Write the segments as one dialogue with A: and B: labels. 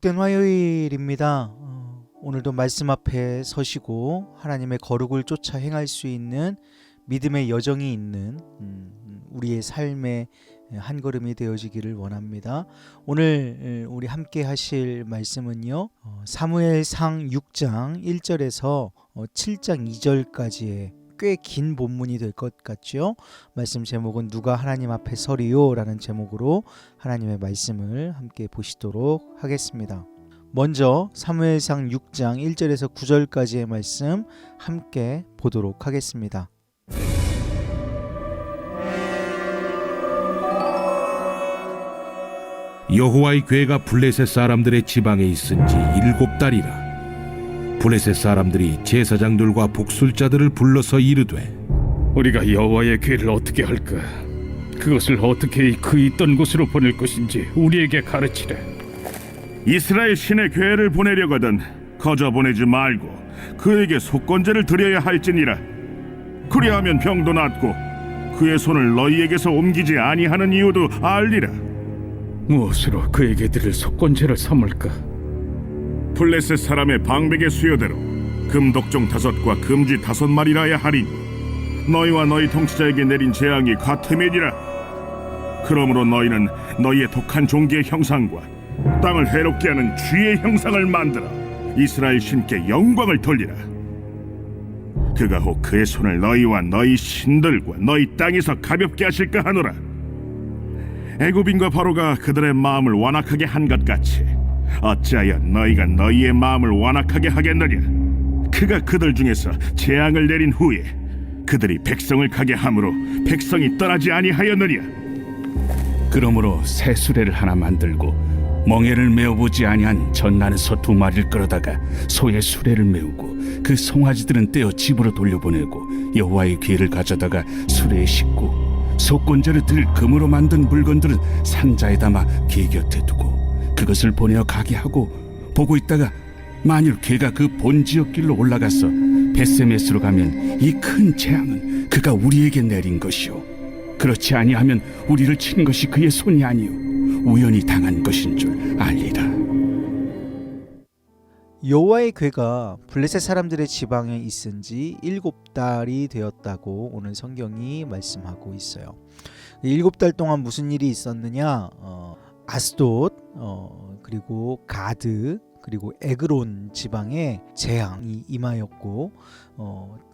A: 복된 화요일입니다. 오늘도 말씀 앞에 서시고 하나님의 거룩을 쫓아 행할 수 있는 믿음의 여정이 있는 우리의 삶의 한 걸음이 되어지기를 원합니다. 오늘 우리 함께 하실 말씀은요, 사무엘상 6장 1절에서 7장 2절까지의 꽤 긴 본문이 될 것 같죠. 말씀 제목은 누가 하나님 앞에 서리요 라는 제목으로 하나님의 말씀을 함께 보시도록 하겠습니다. 먼저 사무엘상 6장 1절에서 9절까지의 말씀 함께 보도록 하겠습니다.
B: 여호와의 궤가 블레셋 사람들의 지방에 있은 지 7달이라. 블레셋 사람들이 제사장들과 복술자들을 불러서 이르되,
C: 우리가 여호와의 궤를 어떻게 할까? 그것을 어떻게 그 있던 곳으로 보낼 것인지 우리에게 가르치래.
D: 이스라엘 신의 궤를 보내려거든 거저 보내지 말고 그에게 속건제를 드려야 할지니라. 그리하면 병도 낫고 그의 손을 너희에게서 옮기지 아니하는 이유도 알리라.
C: 무엇으로 그에게 드릴 속건제를 삼을까?
D: 블레셋 사람의 방백의 수요대로 금독종 5과 금쥐 5마리라야 하리니 너희와 너희 통치자에게 내린 재앙이 같음이니라. 그러므로 너희는 너희의 독한 종기의 형상과 땅을 해롭게 하는 쥐의 형상을 만들어 이스라엘 신께 영광을 돌리라. 그가 혹 그의 손을 너희와 너희 신들과 너희 땅에서 가볍게 하실까 하노라. 애굽인과 바로가 그들의 마음을 완악하게 한 것 같이 어찌하여 너희가 너희의 마음을 완악하게 하겠느냐. 그가 그들 중에서 재앙을 내린 후에 그들이 백성을 가게 함으로 백성이 떠나지 아니하였느냐.
C: 그러므로 새 수레를 하나 만들고 멍에를 메어보지 아니한 젖나는 소 2마리를 끌어다가 소의 수레를 메우고 그 송아지들은 떼어 집으로 돌려보내고 여호와의 궤를 가져다가 수레에 싣고 속건제를 들 금으로 만든 물건들은 상자에 담아 궤 곁에 두고 그것을 보내어 가게 하고 보고 있다가 만일 궤가 그 본지역 길로 올라가서 벳세메스로 가면 이 큰 재앙은 그가 우리에게 내린 것이요 그렇지 아니하면 우리를 친 것이 그의 손이 아니요 우연히 당한 것인 줄 알리라.
A: 여호와의 궤가 블레셋 사람들의 지방에 있은 지 7달이 되었다고 오늘 성경이 말씀하고 있어요. 7달 동안 무슨 일이 있었느냐? 아스돗, 그리고 가드, 그리고 에그론 지방에 재앙이 임하였고,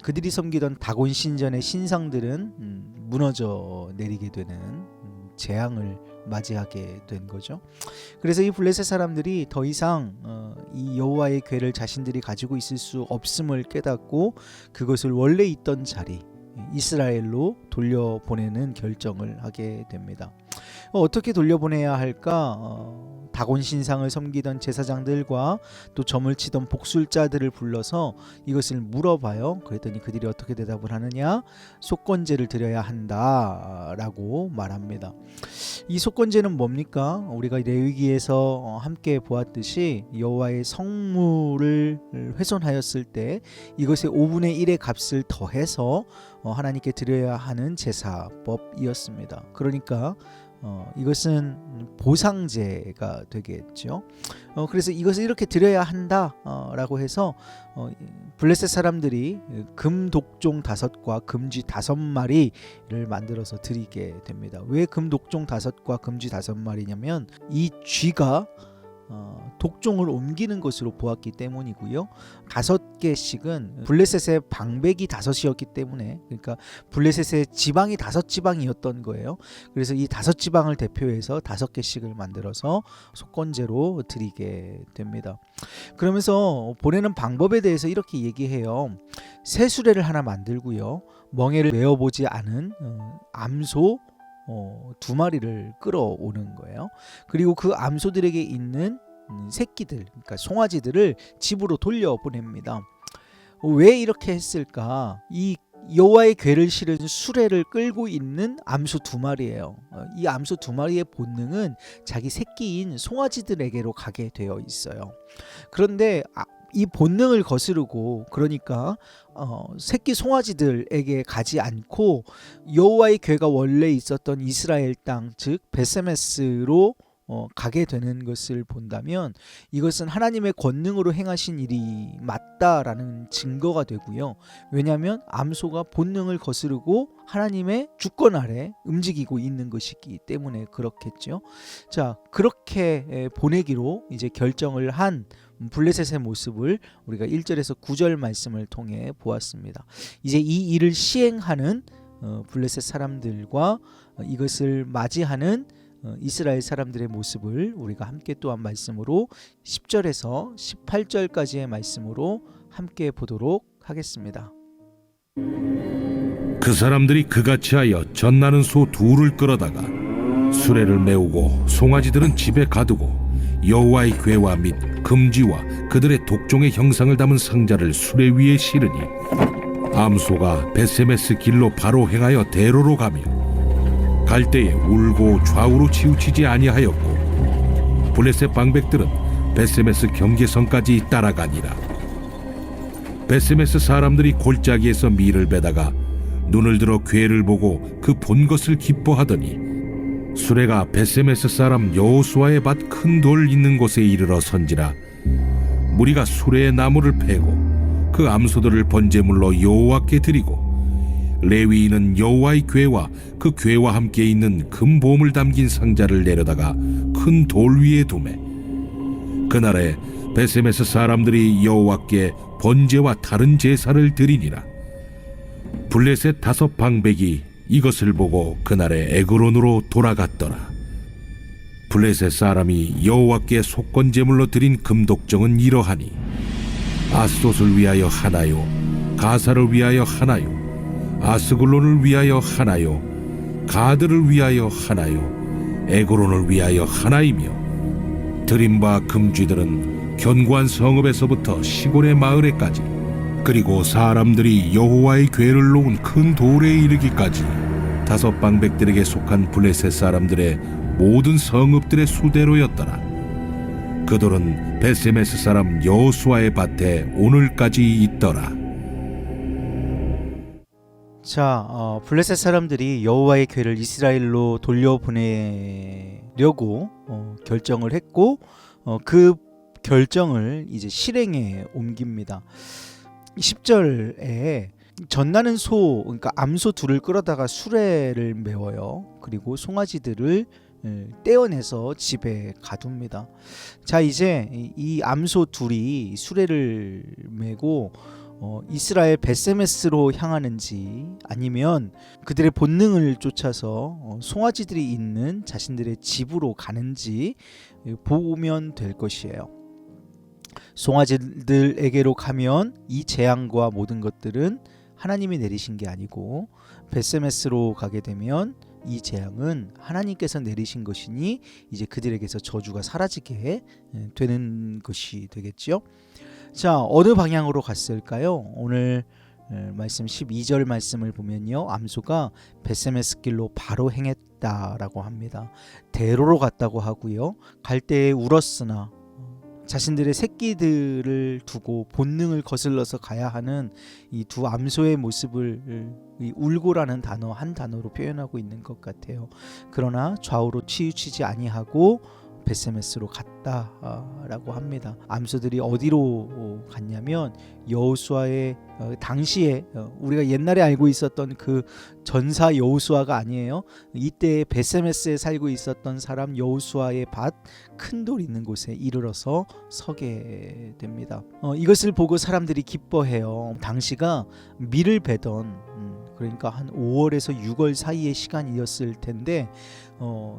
A: 그들이 섬기던 다곤 신전의 신상들은 무너져 내리게 되는 재앙을 맞이하게 된 거죠. 그래서 이 블레셋 사람들이 더 이상 이 여호와의 궤를 자신들이 가지고 있을 수 없음을 깨닫고 그것을 원래 있던 자리 이스라엘로 돌려보내는 결정을 하게 됩니다. 어떻게 돌려보내야 할까? 다곤 신상을 섬기던 제사장들과 또 점을 치던 복술자들을 불러서 이것을 물어봐요. 그랬더니 그들이 어떻게 대답을 하느냐? 속건제를 드려야 한다라고 말합니다. 이 속건제는 뭡니까? 우리가 레위기에서 함께 보았듯이 여호와의 성물을 훼손하였을 때 이것의 5분의 1의 값을 더해서 하나님께 드려야 하는 제사법이었습니다. 그러니까 이것은 보상제가 되겠죠. 그래서 이것을 이렇게 드려야 한다라고 해서 블레셋 사람들이 금독종 5과 금쥐 5마리를 만들어서 드리게 됩니다. 왜 금독종 5과 금쥐 5마리냐면 이 쥐가 독종을 옮기는 것으로 보았기 때문이고요. 5개씩은 블레셋의 방백이 5이었기 때문에, 그러니까 블레셋의 지방이 5지방이었던 거예요. 그래서 이 5지방을 대표해서 5개씩을 만들어서 속건제로 드리게 됩니다. 그러면서 보내는 방법에 대해서 이렇게 얘기해요. 새 수레를 하나 만들고요. 멍에를 메어보지 않은 암소 2마리를 끌어오는 거예요. 그리고 그 암소들에게 있는 새끼들, 그러니까 송아지들을 집으로 돌려보냅니다. 왜 이렇게 했을까? 이 여호와의 궤를 실은 수레를 끌고 있는 암소 2마리예요. 이 암소 2마리의 본능은 자기 새끼인 송아지들에게로 가게 되어 있어요. 그런데 이 본능을 거스르고, 그러니까 새끼 송아지들에게 가지 않고 여호와의 궤가 원래 있었던 이스라엘 땅, 즉 벳세메스로 가게 되는 것을 본다면 이것은 하나님의 권능으로 행하신 일이 맞다라는 증거가 되고요. 왜냐하면 암소가 본능을 거스르고 하나님의 주권 아래 움직이고 있는 것이기 때문에 그렇겠죠. 자, 그렇게 보내기로 이제 결정을 한 블레셋의 모습을 우리가 1절에서 9절 말씀을 통해 보았습니다. 이제 이 일을 시행하는 블레셋 사람들과 이것을 맞이하는 이스라엘 사람들의 모습을 우리가 함께 또한 말씀으로 10절에서 18절까지의 말씀으로 함께 보도록 하겠습니다.
B: 그 사람들이 그같이 하여 젖나는 소 둘을 끌어다가 수레를 메우고 송아지들은 집에 가두고 여호와의 궤와 및 금지와 그들의 독종의 형상을 담은 상자를 수레 위에 실으니 암소가 베세메스 길로 바로 행하여 대로로 가며 갈 때에 울고 좌우로 치우치지 아니하였고 블레셋 방백들은 베세메스 경계선까지 따라가니라. 베세메스 사람들이 골짜기에서 밀을 베다가 눈을 들어 궤를 보고 그 본 것을 기뻐하더니 수레가 베세메스 사람 여호수아의 밭 큰 돌 있는 곳에 이르러 선지라. 무리가 수레의 나무를 패고 그 암소들을 번제물로 여호와께 드리고 레위인은 여호와의 궤와 그 궤와 함께 있는 금보물 담긴 상자를 내려다가 큰 돌 위에 두매. 그날에 베세메스 사람들이 여호와께 번제와 다른 제사를 드리니라. 블레셋 5 방백이 이것을 보고 그날에 에그론으로 돌아갔더라. 블레셋 사람이 여호와께 속건제물로 드린 금독정은 이러하니 아스돗을 위하여 하나요, 가사를 위하여 하나요, 아스글론을 위하여 하나요, 가드를 위하여 하나요, 에그론을 위하여 하나이며 드린 바 금쥐들은 견고한 성읍에서부터 시골의 마을에까지 그리고 사람들이 여호와의 궤를 놓은 큰 돌에 이르기까지 5 방백들에게 속한 블레셋 사람들의 모든 성읍들의 수대로였더라. 그 돌은 베세메스 사람 여호수아의 밭에 오늘까지 있더라.
A: 자, 블레셋 사람들이 여호와의 궤를 이스라엘로 돌려보내려고 결정을 했고 그 결정을 이제 실행에 옮깁니다. 10절에 젖나는 소, 그러니까 암소 둘을 끌어다가 수레를 메워요. 그리고 송아지들을 떼어내서 집에 가둡니다. 자, 이제 이 암소 둘이 수레를 메고 이스라엘 베세메스로 향하는지 아니면 그들의 본능을 쫓아서 송아지들이 있는 자신들의 집으로 가는지 보면 될 것이에요. 송아지들에게로 가면 이 재앙과 모든 것들은 하나님이 내리신 게 아니고 베세메스로 가게 되면 이 재앙은 하나님께서 내리신 것이니 이제 그들에게서 저주가 사라지게 되는 것이 되겠죠. 자, 어느 방향으로 갔을까요? 오늘 말씀 12절 말씀을 보면요, 암소가 베세메스 길로 바로 행했다라고 합니다. 대로로 갔다고 하고요, 갈 때에 울었으나 자신들의 새끼들을 두고 본능을 거슬러서 가야 하는 이 두 암소의 모습을 이 울고라는 단어 한 단어로 표현하고 있는 것 같아요. 그러나 좌우로 치우치지 아니하고 베세메스로 갔다라고 합니다. 암소들이 어디로 갔냐면 여호수아의 당시에 우리가 옛날에 알고 있었던 그 전사 여호수아가 아니에요. 이때 베세메스에 살고 있었던 사람 여호수아의 밭 큰 돌 있는 곳에 이르러서 서게 됩니다. 이것을 보고 사람들이 기뻐해요. 당시가 밀을 베던 그러니까 한 5월에서 6월 사이의 시간이었을 텐데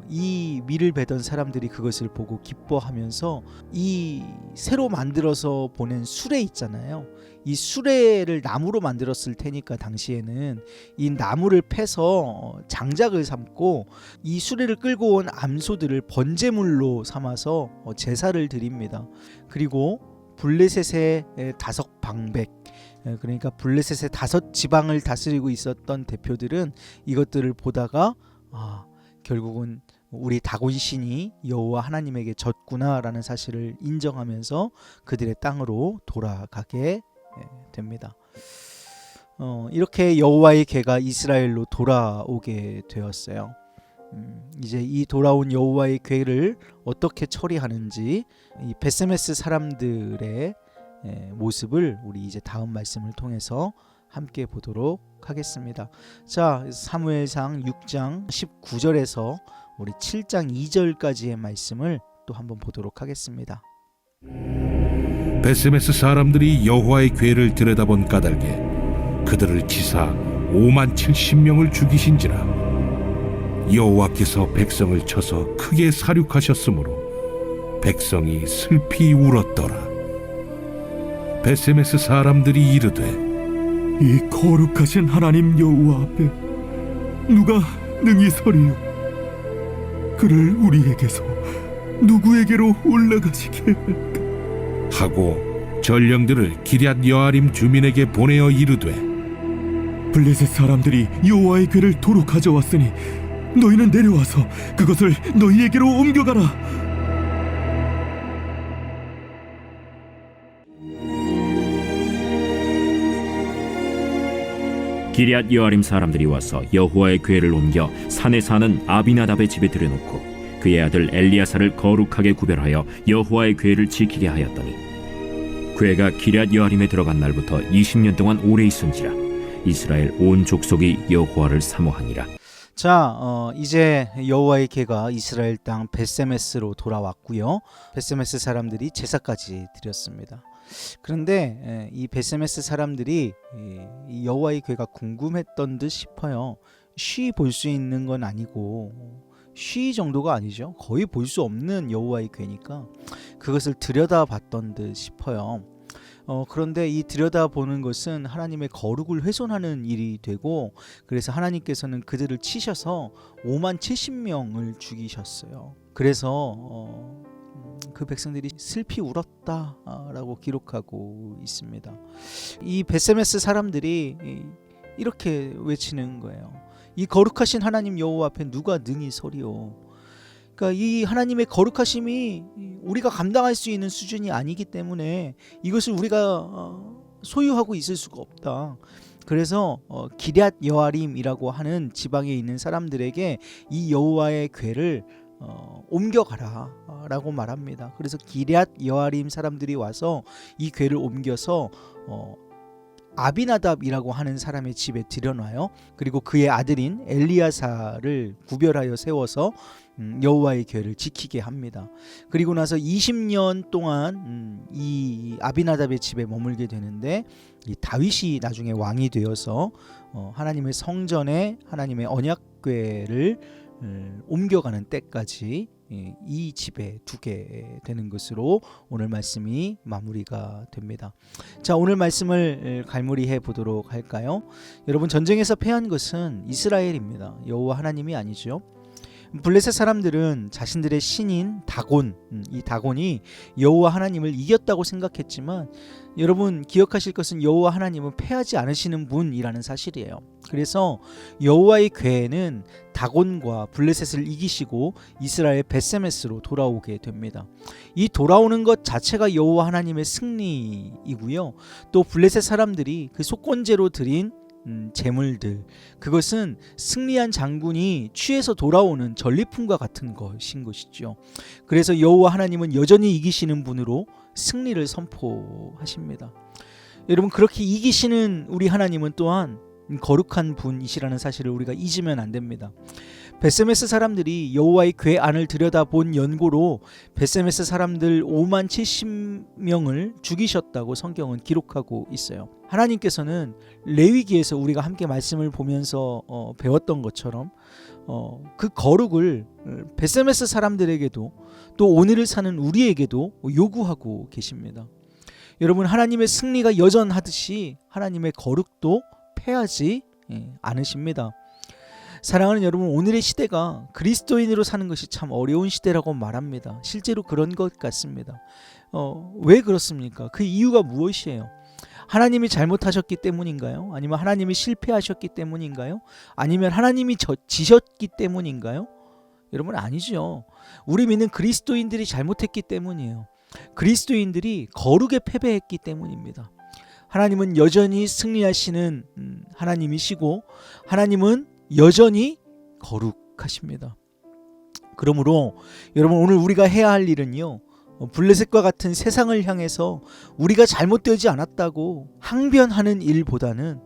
A: 이 밀을 베던 사람들이 그것을 보고 기뻐하면서 이 새로 만들어서 보낸 수레 있잖아요. 이 수레를 나무로 만들었을 테니까 당시에는 이 나무를 패서 장작을 삼고 이 수레를 끌고 온 암소들을 번제물로 삼아서 제사를 드립니다. 그리고 블레셋의 5 방백, 그러니까 블레셋의 5 지방을 다스리고 있었던 대표들은 이것들을 보다가 결국은 우리 다곤신이 여호와 하나님에게 졌구나라는 사실을 인정하면서 그들의 땅으로 돌아가게 됩니다. 이렇게 여호와의 궤가 이스라엘로 돌아오게 되었어요. 이제 이 돌아온 여호와의 괴를 어떻게 처리하는지 이 벳세메스 사람들의 모습을 우리 이제 다음 말씀을 통해서 함께 보도록 하겠습니다. 자, 사무엘상 6장 19절에서 우리 7장 2절까지의 말씀을 또 한번 보도록 하겠습니다.
B: 벳세메스 사람들이 여호와의 궤를 들여다본 까닭에 그들을 치사 5만 70명을 죽이신지라. 여호와께서 백성을 쳐서 크게 사륙하셨으므로 백성이 슬피 울었더라. 벳세메스 사람들이 이르되
E: 이 거룩하신 하나님 여호와 앞에 누가 능히 서리요? 그를 우리에게서 누구에게로 올라가시게 할까?
B: 하고 전령들을 기럇 여아림 주민에게 보내어 이르되
E: 블레셋 사람들이 여호와의 궤를 도로 가져왔으니 너희는 내려와서 그것을 너희에게로 옮겨가라.
F: 기럇 여아림 사람들이 와서 여호와의 궤를 옮겨 산에 사는 아비나답의 집에 들여놓고 그의 아들 엘리야사를 거룩하게 구별하여 여호와의 궤를 지키게 하였더니 궤가 기럇 여아림에 들어간 날부터 20년 동안 오래 있은지라. 이스라엘 온 족속이 여호와를 사모하니라.
A: 자, 이제 여호와의 궤가 이스라엘 땅 벳세메스로 돌아왔고요. 벳세메스 사람들이 제사까지 드렸습니다. 그런데 이 벳세메스 사람들이 이 여호와의 궤가 궁금했던 듯 싶어요. 쉬 볼 수 있는 건 아니고 쉬 정도가 아니죠. 거의 볼 수 없는 여호와의 궤니까 그것을 들여다봤던 듯 싶어요. 그런데 이 들여다보는 것은 하나님의 거룩을 훼손하는 일이 되고, 그래서 하나님께서는 그들을 치셔서 5만 70명을 죽이셨어요. 그래서 그 백성들이 슬피 울었다라고 기록하고 있습니다. 이 벳세메스 사람들이 이렇게 외치는 거예요. 이 거룩하신 하나님 여호와 앞에 누가 능히 서리요? 그러니까 이 하나님의 거룩하심이 우리가 감당할 수 있는 수준이 아니기 때문에 이것을 우리가 소유하고 있을 수가 없다. 그래서 기럇 여아림이라고 하는 지방에 있는 사람들에게 이 여호와의 궤를 옮겨가라 라고 말합니다. 그래서 기럇 여아림 사람들이 와서 이 궤를 옮겨서 아비나답이라고 하는 사람의 집에 들여놔요. 그리고 그의 아들인 엘리야사를 구별하여 세워서 여호와의 궤를 지키게 합니다. 그리고 나서 20년 동안 이 아비나답의 집에 머물게 되는데, 이 다윗이 나중에 왕이 되어서 하나님의 성전에 하나님의 언약궤를 옮겨가는 때까지 이 집에 두게 되는 것으로 오늘 말씀이 마무리가 됩니다. 자, 오늘 말씀을 갈무리해 보도록 할까요? 여러분, 전쟁에서 패한 것은 이스라엘입니다. 여호와 하나님이 아니죠. 블레셋 사람들은 자신들의 신인 다곤, 이 다곤이 여호와 하나님을 이겼다고 생각했지만, 여러분 기억하실 것은 여호와 하나님은 패하지 않으시는 분이라는 사실이에요. 그래서 여호와의 궤는 다곤과 블레셋을 이기시고 이스라엘 벳세메스로 돌아오게 됩니다. 이 돌아오는 것 자체가 여호와 하나님의 승리이고요. 또 블레셋 사람들이 그 속건제로 드린 제물들, 그것은 승리한 장군이 취해서 돌아오는 전리품과 같은 것인 것이죠. 그래서 여호와 하나님은 여전히 이기시는 분으로 승리를 선포하십니다. 여러분, 그렇게 이기시는 우리 하나님은 또한 거룩한 분이시라는 사실을 우리가 잊으면 안 됩니다. 벳세메스 사람들이 여호와의 궤 안을 들여다본 연고로 벳세메스 사람들 5만 70명을 죽이셨다고 성경은 기록하고 있어요. 하나님께서는 레위기에서 우리가 함께 말씀을 보면서 배웠던 것처럼 그 거룩을 벳세메스 사람들에게도 또 오늘을 사는 우리에게도 요구하고 계십니다. 여러분, 하나님의 승리가 여전하듯이 하나님의 거룩도 패하지 않으십니다. 사랑하는 여러분, 오늘의 시대가 그리스도인으로 사는 것이 참 어려운 시대라고 말합니다. 실제로 그런 것 같습니다. 왜 그렇습니까? 그 이유가 무엇이에요? 하나님이 잘못하셨기 때문인가요? 아니면 하나님이 실패하셨기 때문인가요? 아니면 하나님이 지셨기 때문인가요? 여러분, 아니죠. 우리 믿는 그리스도인들이 잘못했기 때문이에요. 그리스도인들이 거룩에 패배했기 때문입니다. 하나님은 여전히 승리하시는 하나님이시고, 하나님은 여전히 거룩하십니다. 그러므로 여러분 오늘 우리가 해야 할 일은요, 블레셋과 같은 세상을 향해서 우리가 잘못되지 않았다고 항변하는 일보다는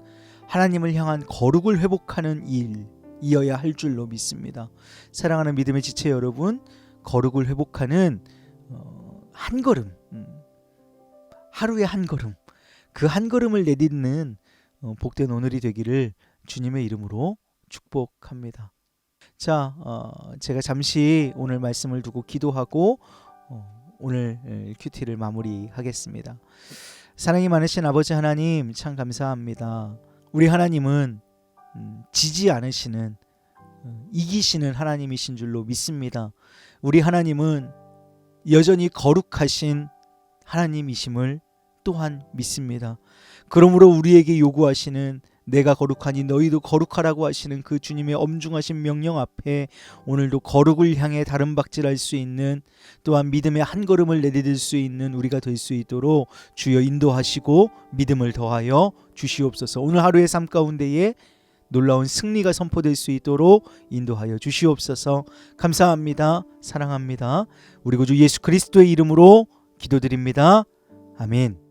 A: 하나님을 향한 거룩을 회복하는 일이어야 할 줄로 믿습니다. 사랑하는 믿음의 지체 여러분, 거룩을 회복하는 한 걸음, 하루에 한 걸음, 그 한 걸음을 내딛는 복된 오늘이 되기를 주님의 이름으로 축복합니다. 자, 제가 잠시 오늘 말씀을 두고 기도하고 오늘 큐티를 마무리하겠습니다. 사랑이 많으신 아버지 하나님, 참 감사합니다. 우리 하나님은 지지 않으시는, 이기시는 하나님이신 줄로 믿습니다. 우리 하나님은 여전히 거룩하신 하나님이심을 또한 믿습니다. 그러므로 우리에게 요구하시는 내가 거룩하니 너희도 거룩하라고 하시는 그 주님의 엄중하신 명령 앞에 오늘도 거룩을 향해 다름박질할 수 있는, 또한 믿음의 한 걸음을 내디딜 수 있는 우리가 될 수 있도록 주여 인도하시고 믿음을 더하여 주시옵소서. 오늘 하루의 삶 가운데에 놀라운 승리가 선포될 수 있도록 인도하여 주시옵소서. 감사합니다. 사랑합니다. 우리 구주 예수 그리스도의 이름으로 기도드립니다. 아멘.